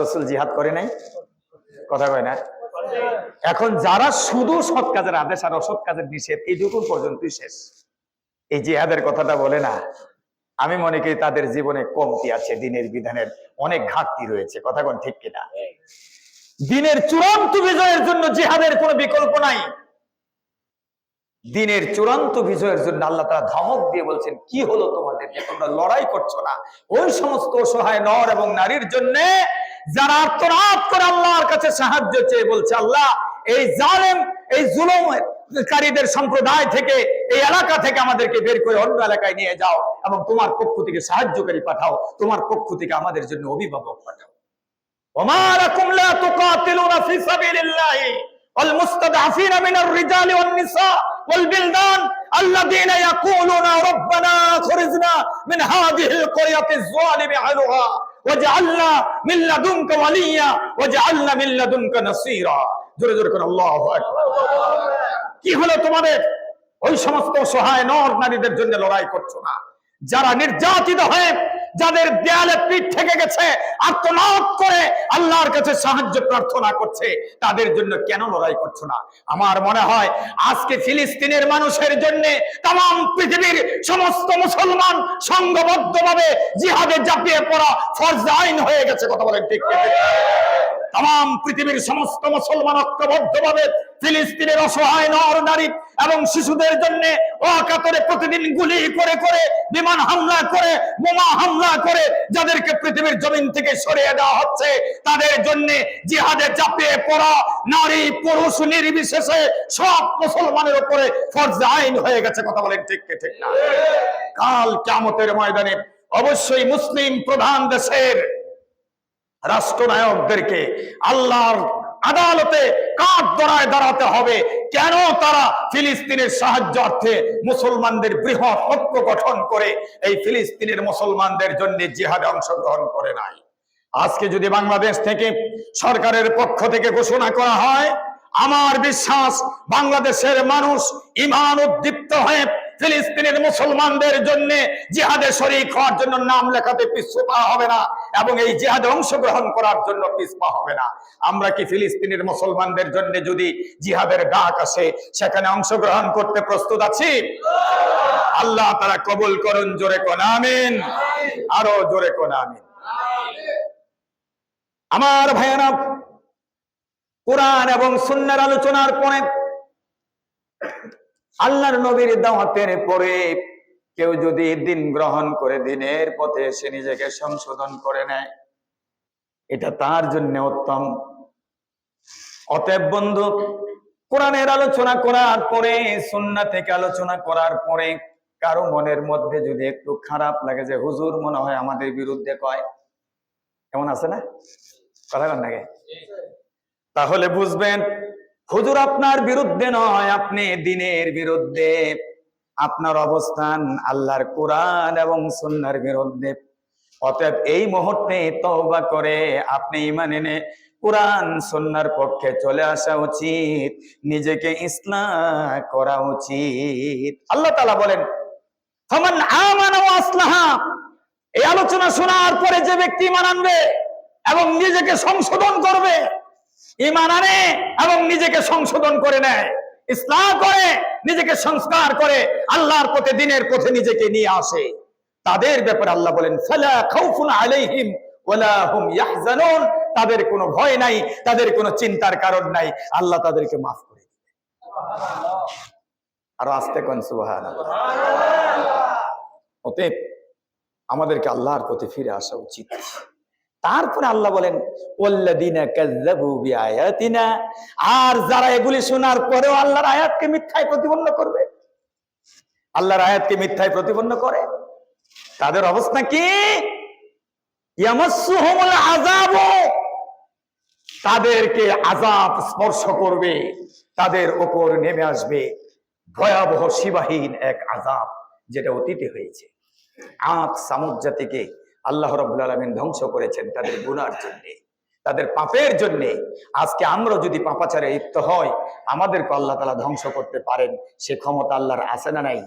রাসূল জিহাদ করে নাই? কথা কয় না? এখন যারা শুধু সৎ কাজের আদেশ আর অসৎ কাজের নিষেধ এইটুকু পর্যন্তই শেষ, এই জিহাদের কথাটা বলে না, আমি মনে করি তাদের জীবনে কমতি আছে, দিনের বিধানের অনেক ঘাটতি রয়েছে। কথা কোন ঠিক কিনা? দিনের চূড়ান্ত বিজয়ের জন্য জিহাদের কোনো বিকল্প নাই। দিনের চূড়ান্ত বিজয়ের জন্য আল্লাহ তাআলা ধমক দিয়ে বলছেন, কি হলো তোমাদের যে তোমরা লড়াই করছো না ওই সমস্ত অসহায় নর এবং নারীর জন্য যারা আর্তনাদ করে আল্লাহর কাছে সাহায্য চেয়ে বলছে, আল্লাহ এই জালেম এই জুলুমকারীদের সম্প্রদায় থেকে, এই এলাকা থেকে আমাদেরকে বের করে অন্য এলাকায় নিয়ে যাও এবং তোমার পক্ষ থেকে সাহায্যকারী পাঠাও, তোমার পক্ষ থেকে আমাদের জন্য অভিভাবক পাঠাও। ওমা লাকুম লা তুকাতিলুনা ফি সাবিলিল্লাহি ওয়াল মুস্তাদআফিনা মিনার রিজালি ওয়ান নিসা ওয়াল বিলদান আল্লাযীনা ইয়াকুলুনা রাব্বানা আখরিজনা মিন হাযিহিল ক্বরিয়াতিজ যালিমি আহলুহা ওয়াজআলনা মিন লাদুনকা ওয়ালিয়্যা ওয়াজআলনা মিন লাদুনকা নাসীরা। জোরে জোরে করে আল্লাহু আকবার। কি হলো তোমাদের? ওই সমস্ত অসহায় নর নারীদের জন্য লড়াই করছো না, যারা নির্যাতিত হয়ে যাদের দেয়ালে পিঠ থেকে গেছে, আর্তনাদ করে আল্লাহর কাছে সাহায্য প্রার্থনা করছে, তাদের জন্য কেন লড়াই করছো না? আমার মনে হয় আজকে ফিলিস্তিনের মানুষের জন্য তাম পৃথিবীর সমস্ত মুসলমান সংঘবদ্ধভাবে জিহাদে ঝাঁপিয়ে পড়া ফরজ আইন হয়ে গেছে। কথা বলেন ঠিক ঠিক? তাম পৃথিবীর সমস্ত মুসলমান ঐক্যবদ্ধভাবে ফিলিস্তিনের অসহায় নর নারী এবং শিশুদের জন্য অকাতরে প্রতিদিন গুলি করে করে, বিমান হামলা করে, বোমা হামলা করে যাদেরকে পৃথিবীর জমিন থেকে সরিয়ে দেওয়া হচ্ছে, তাদের জন্য জিহাদে ঝাঁপিয়ে পড়া নারী পুরুষ নির্বিশেষে সব মুসলমানের উপরে ফরজ আইন হয়ে গেছে। কথা বলেন ঠিক ঠিক না? কাল কিয়ামতের ময়দানে অবশ্যই মুসলিম প্রধান দেশের রাষ্ট্রনায়কদেরকে আল্লাহর আদালতে কাঠগড়ায় দাঁড়াতে হবে। কেন তারা ফিলিস্তিনের সাহায্যার্থে মুসলমানদের বৃহৎ ঐক্য গঠন করে এই ফিলিস্তিনের মুসলমানদের জন্য জিহাদে অংশগ্রহণ করে নাই? আজকে যদি বাংলাদেশ থেকে সরকারের পক্ষ থেকে ঘোষণা করা হয়, আমার বিশ্বাস বাংলাদেশের মানুষ ঈমান উদ্দীপ্ত হয়ে ফিলিস্তিনের মুসলমানদের জন্য জিহাদে শরীক হওয়ার জন্য নাম লেখাতে পিছু পা হবে না এবং এই জিহাদে অংশগ্রহণ করার জন্য পিছপা হবে না। আমরা কি ফিলিস্তিনের মুসলমানদের জন্য যদি জিহাদের ডাক আসে সেখানে অংশগ্রহণ করতে প্রস্তুত আছি? আল্লাহ তাআলা কবুল করুন। জোরে কোন আমিন। আরো জোরে কোন আমিন। আমার ভাইয়েরা, কোরআন এবং সুন্নাহর আলোচনার পরে, আল্লাহর নবীর দাওয়াতের পরে কেউ যদি দিন গ্রহণ করে দিনের পথে সে নিজেকে সংশোধন করে নেয়, এটা তার জন্য উত্তম। অতএব বন্ধু, কোরআনের আলোচনা করার পরে, সুন্নাহ থেকে আলোচনা করার পরে কারো মনের মধ্যে যদি একটু খারাপ লাগে যে হুজুর মনে হয় আমাদের বিরুদ্ধে কয়, এমন আছে না? কথা বলেন নাকি? তাহলে বুঝবেন হুজুর আপনার বিরুদ্ধে নয়, আপনি দ্বীনের বিরুদ্ধে। আপনার অবস্থান আল্লাহর কোরআন এবং সুন্নাহর বিরুদ্ধে। অতএব এই মুহূর্তে তওবা করে আপনি ঈমান এনে কোরআন সুন্নাহর পক্ষে চলে আসা উচিত, নিজেকে ইসলাহ করা উচিত। আল্লাহ তাআলা বলেন, ফামান আমানা ওয়া আসলাহা। এই আলোচনা শোনার পরে যে ব্যক্তি ঈমান আনবে এবং নিজেকে সংশোধন করবে, ঈমান আনে এবং নিজেকে সংশোধন করে নেয়, ইসলাহ করে, নিজেকে সংস্কার করে, আল্লাহর পথে দ্বীনের পথে নিজেকে নিয়ে আসে, তাদের ব্যাপারে আল্লাহ বলেন, ফালা খাউফুন আলাইহিম ওয়ালা হুম ইয়াহজানুন। তাদের কোনো ভয় নাই, তাদের কোনো চিন্তার কারণ নাই, আল্লাহ তাদেরকে মাফ করে দিবেন। সুবহানাল্লাহ। আর আস্তে কোন সুবহানাল্লাহ। অতএব আমাদেরকে আল্লাহর পথে ফিরে আসা উচিত। তারপরে আল্লাহ বলেন, ওয়াল্লাযীনা কাযযাবু বিআয়াতিনা। আর যারা এগুলি শোনার পরেও আল্লাহর আয়াতকে মিথ্যায় প্রতিপন্ন করবে, আল্লাহর আয়াতকে মিথ্যায় প্রতিপন্ন করে, তাদের অবস্থা কি? ইয়ামাসসুহুমুল আযাবু। তাদেরকে আযাব স্পর্শ করবে, তাদের উপর নেমে আসবে ভয়াবহ সীমাহীন এক আযাব, যেটা অতীতে হয়েছে। আদ সামুদ জাতিকে আল্লাহ রাব্বুল আলামিন ধ্বংস করেছেন তাদের গুনার জন্য, তাদের পাপের জন্য। আজকে আমরা যদি পাপাচারে লিপ্ত হই, আমাদেরকে আল্লাহ তাআলা ধ্বংস করতে পারেন, সে ক্ষমতা আল্লাহর আছে না নাই?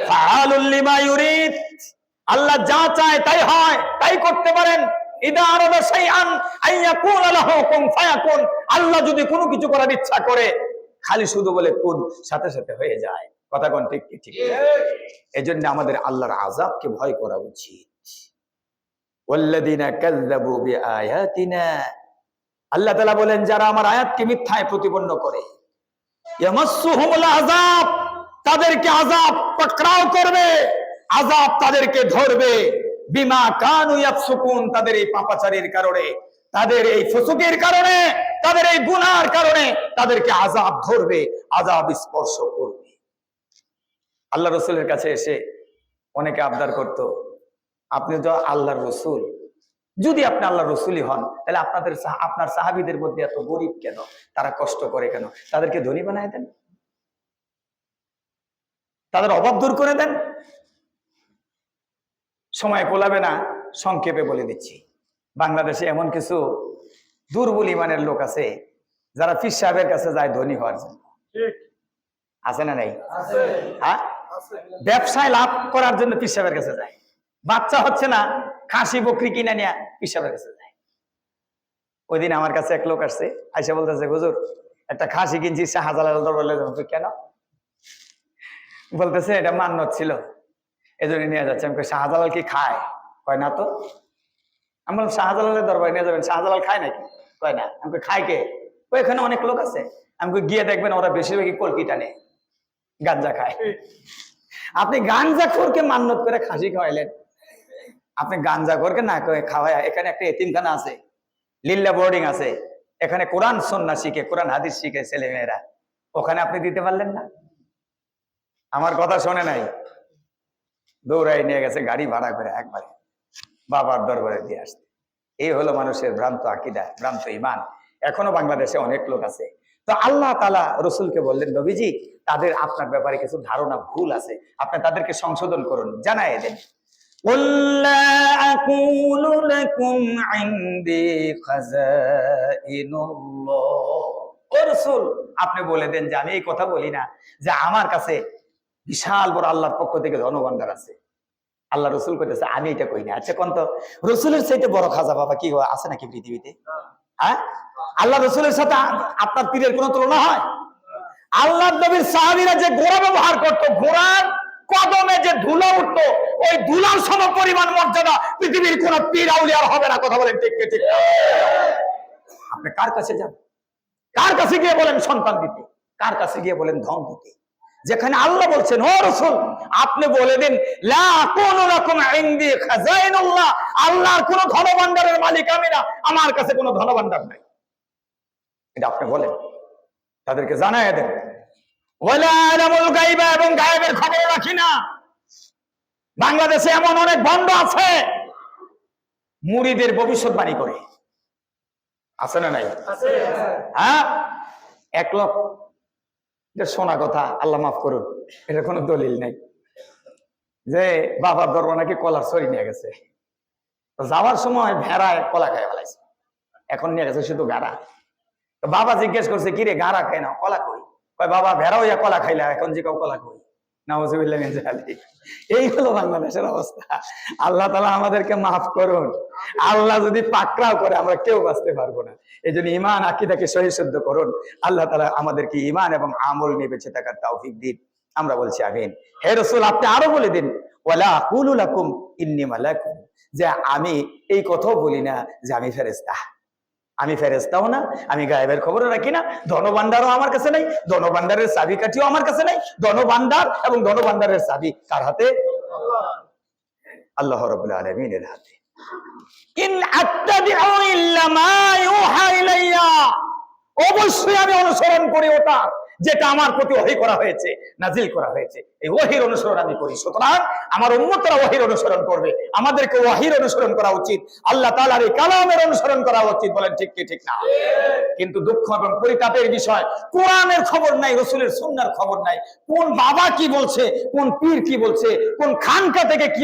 ফাআলুল লিমা ইউরিদ। আল্লাহ যা চায় তাই হয়, তাই করতে পারেন। ইদা আরাদা শাইআন আইয়াকুনা লাহু কুন ফায়াকুন। আল্লাহ যদি কোনো কিছু করার ইচ্ছা করে খালি শুধু বলে কুন, সাথে সাথে হয়ে যায়। কথা কোন ঠিক ঠিক? এজন্য আমাদের আল্লাহর আযাবকে ভয় করা উচিত। ওয়াল্লাযিনা কাযযাবু বিআয়াতিনা, আল্লাহ তাআলা বলেন যারা আমার আয়াতকে মিথ্যায় প্রতিপন্ন করে, ইয়ামাসসুহুমুল আযাব, তাদেরকে আযাব পাকড়াও করবে, আযাব তাদেরকে ধরবে। বিমা কানু ইয়াফসুকুন, তাদের এই পাপাচারীর কারণে, তাদের এই ফুসুকের কারণে, তাদের এই গুনার কারণে তাদেরকে আযাব ধরবে, আযাব স্পর্শ করবে। আল্লাহ রাসূলের কাছে এসে অনেকে আবদার করত, আপনি তো আল্লাহর রাসূল, যদি আপনি আল্লাহর রাসূলই হন তাহলে আপনার সাহাবীদের মধ্যে এত গরিব কেন, তারা কষ্ট করে কেন, তাদেরকে ধনী বানায় দেন, তাদের অভাব দূর করে দেন। সময় কোলাবে না, সংক্ষেপে বলে দিচ্ছি। বাংলাদেশে এমন কিছু দুর্বল ইমানের লোক আছে যারা পীর সাহেবের কাছে যায় ধনী হওয়ার জন্য। আছে না নাই? হ্যাঁ, ব্যবসায় লাভ করার জন্য পীর সাহেবের কাছে যায়। বাচ্চা হচ্ছে না, খাসি বকরি কিনে নিয়ে পীর সাহেবের কাছে যায়। ওই দিন আমার কাছে এক লোক আসছে, আইসা বলতেছে, হুজুর একটা খাসি কিনছি শাহজালাল দরবারে যাব। কেন? বলতেছে এটা মান্যত ছিল, এজন্য নিয়ে যাচ্ছে। আমি শাহজালাল কি খায়? কয় না তো। আমি বললাম শাহজালালের দরবারে নিয়ে যাবেন, শাহজালাল খায় নাকি? কয় না। আমি খায় কে? ওইখানে অনেক লোক আছে। আমি গিয়ে দেখবেন ওরা বেশিরভাগই কলকি টানে, গাঞ্জা খায়। আপনি গাঞ্জাখোরকে মান্যত করে খাসি খাওয়াইলেন, আপনি গাঞ্জাখোরকে না খাওয়ায়। এখানে একটা এতিমখানা আছে, লিল্লা বোর্ডিং আছে, এখানে কোরআন সুন্নাহ শিখে, কোরআন হাদিস শিখে ছেলে মেয়েরা, ওখানে আপনি দিতে পারলেন না? আমার কথা শোনে নাই, দৌড়াই নিয়ে গেছে গাড়ি ভাড়া করে একবারে বাবার দরবারে দিয়ে আসতে। এই হলো মানুষের ভ্রান্ত আকীদা, ভ্রান্ত ঈমান। এখনো বাংলাদেশে অনেক লোক আছে। তো আল্লাহ তাআলা রাসূলকে বললেন, নবীজি তাদের আপনার ব্যাপারে কিছু ধারণা ভুল আছে, আপনি তাদেরকে সংশোধন করুন, জানায় দেন। قُل لَّا أَقُولُ لَكُمْ عِندِي خَزَائِنُ اللَّهِ। ও রাসূল, আপনি বলে দেন যে আমি এই কথা বলি না যে আমার কাছে বিশাল বড় আল্লাহর পক্ষ থেকে ধনভাণ্ডার আছে। আল্লাহ রাসূল কইতেছে আমি এটা কই না। আচ্ছা কোন তো রাসূলের চাইতে বড় খাজা বাবা কি আছে নাকি পৃথিবীতে? হ্যাঁ, আল্লাহ রাসূলের সাথে আপনার পীরের কোনো তুলনা হয়? আল্লাহর নবীর সাহাবীরা যে ঘোড়া ব্যবহার করত, ঘোড়ার কদমে যে ধুলো উঠতো, ওই ধুলার সম পরিমাণ মর্যাদা পৃথিবীর কোন পীর আউলিয়ার হবে না। কথা বলেন ঠিক ঠিক? আপনি কার কাছে যান? কার কাছে গিয়ে বলেন সন্তান দিতে? কার কাছে গিয়ে বলেন ধন দিতে? যেখানে আল্লাহ বলছেন, ও রাসূল আপনি বলে দিন লা আকুলু লাকুম ইনদি খাযাইনুল্লাহ, আল্লাহর কোন ধনভাণ্ডারের মালিক আমি না, আমার কাছে কোনো ধনভাণ্ডার নাই। এটা আপনি বলেন, তাদেরকে জানায় দেন। ওয়ালা আলামুল গায়বা, এবং গায়েবের খবর রাখি না। বাংলাদেশে এমন অনেক ভণ্ড আছে মুরিদের ভবিষ্যৎবাণী করে, আছে না নাই? আছে। হ্যাঁ, এক লোক শোনা কথা, আল্লাহ মাফ করুন, এটা কোনো দলিল নাই, যে বাবার দরবার নাকি কলার ছড়ি নিয়ে গেছে, যাওয়ার সময় ভেড়ায় কলা খাই ফেলাইছে, এখন নিয়ে গেছে শুধু গাড়া। তো বাবা জিজ্ঞেস করছে, কিরে গাড়া খাই না, কলা কই? কয় বাবা ভেড়া হইয়া কলা খাইলা, এখন যে কলা কই? নাউযুবিল্লাহি মিন যালিক। এই হলো বাংলাদেশের অবস্থা। আল্লাহ তাআলা আমাদেরকে মাফ করুন। আল্লাহ যদি পাকড়াও করে আমরা কেউ বাঁচতে পারবো না। এই জন্য ঈমান আকীদাকে সহি শুদ্ধ করুন। আল্লাহ তাআলা আমাদেরকে ঈমান এবং আমল নিয়ে বেঁচে থাকার তৌফিক দিন। আমরা বলছি আমিন। হে রাসূল আপনি আরো বলে দিন, ওয়ালা আকুলু লাকুম ইন্নী মালাকুম, যে আমি এই কথাও বলি না যে আমি ফেরেশতা। আমি ফেরেশতাও না, আমি গায়েবের খবরও রাখি না, ধনভাণ্ডারও আমার কাছে নাই, ধনভাণ্ডারের চাবিকাঠিও আমার কাছে নাই। ধনভাণ্ডার এবং ধনভাণ্ডারের চাবি কার হাতে? আল্লাহ রাব্বুল আলামিনের হাতে। ইন আত্তাবিউ ইল্লা মা ইউহা ইলাইয়া, অবশ্যই আমি অনুসরণ করি ওটা যেটা আমার প্রতি ওহী করা হয়েছে, নাজিল করা হয়েছে, এই ওহীর অনুসরণ আমি করি। সুতরাং আমার উম্মতরা ওহীর অনুসরণ করবে, আমাদেরকে ওহীর অনুসরণ করা উচিত, আল্লাহ তাআলার এই কালামের অনুসরণ করা উচিত। বলেন ঠিক কি ঠিক না? কিন্তু দুঃখ এবং পরিতাপের বিষয়, কোরআনের খবর নাই, রাসূলের সুন্নাহর খবর নাই। কোন বাবা কি বলছে, কোন পীর কি বলছে, কোন খানকা থেকে কি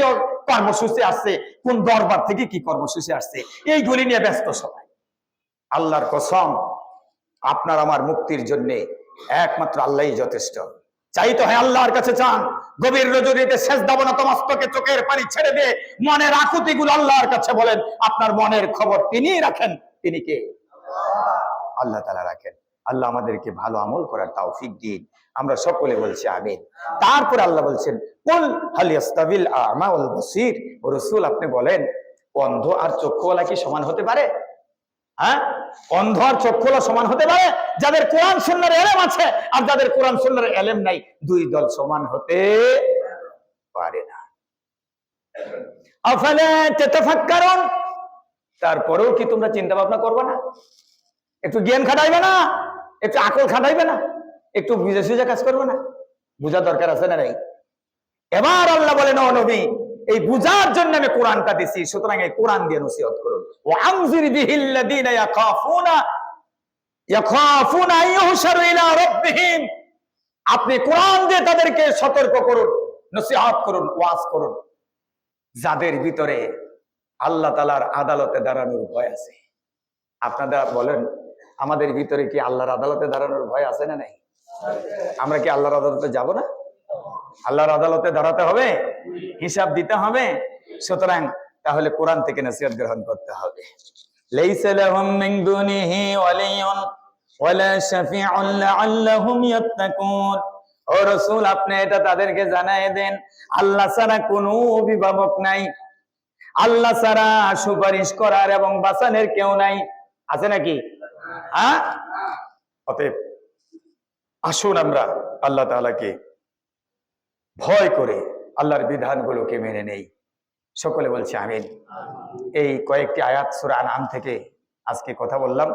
কর্মসূচি আসছে, কোন দরবার থেকে কি কর্মসূচি আসছে, এইগুলি নিয়ে ব্যস্ত সবাই। আল্লাহর কসম, আপনার আমার মুক্তির জন্য একমাত্র আল্লাহই যথেষ্ট। চাইতে হয় আল্লাহর কাছে চান, গভীর রজনীতে সেজদা বনত মস্তকে চোখের পানি ছেড়ে দিয়ে মনের আকুতিগুলো আল্লাহর কাছে বলেন। আপনার মনের খবর তিনিই রাখেন। তিনি কে? আল্লাহ তাআলা রাখেন। আল্লাহ আমাদেরকে ভালো আমল করার তৌফিক দিন। আমরা সকলে বলছি আমিন। তারপর আল্লাহ বলছেন, কুল হাল ইয়াস্তাবিল আ'মা ওয়াল বাসীর, ও রাসূল আপনি বলেন, অন্ধ আর চক্ষুওয়ালা কি সমান হতে পারে? হ্যাঁ, অন্ধ আর চক্ষুওয়ালা সমান হতে পারে? যাদের কোরআন সুন্নাহর ইলম আছে আর যাদের কোরআন সুন্নাহর ইলম নাই, দুই দল সমান হতে পারে না। আফালা তাতাফাক্কারুন, তারপরেও কি তোমরা চিন্তা ভাবনা করবে না? একটু জ্ঞান খাটাইবে না? একটু আকল খাটাইবে না? একটু বুঝে সুঝে কাজ করবে না? বুঝা দরকার আছে না? নাই। এবার আল্লাহ বলেন, ও নবী, এই বুঝার জন্য আমি কোরআনটা দিছি, সুতরাং এই কোরআন দিয়ে নসিহত করুন। ওয়া আনজির বিহিল্লাযীনা ইয়াখাফুনা আইয়ুহশারু ইলা রাব্বিহিম, আপনি কোরআন দিয়ে তাদেরকে সতর্ক করুন, নসিহত করুন, ওয়াজ করুন, যাদের ভিতরে আল্লাহ তাআলার আদালতে দাঁড়ানোর ভয় আছে। আপনারা বলেন, আমাদের ভিতরে কি আল্লাহর আদালতে দাঁড়ানোর ভয় আছে না নাই? আমরা কি আল্লাহর আদালতে যাব না? আল্লাহর আদালতে দাঁড়াতে হবে, হিসাব দিতে হবে। সুতরাং তাহলে কোরআন থেকে নসিহত গ্রহণ করতে হবে। লাইসা লাহুম মিন দুনিহি ওয়ালিয়ুন ওয়ালা শাফিউন লাআল্লাহুম ইয়াত্তাকুন, ও রাসূল আপনি এটা তাদেরকে জানায় দেন, আল্লাহ ছাড়া কোনো অভিভাবক নাই, আল্লাহ ছাড়া সুপারিশ করার এবং বাঁচানোর কেউ নাই। আছে নাকি? হ্যাঁ, অতএব আসুন আমরা আল্লাহ তাআলাকে ভয় করে আল্লাহর বিধানগুলোকে মেনে নেই। সকলে বলছে আমিন। এই কয়েকটি আয়াত সূরা আনআম থেকে আজকে কথা বললাম।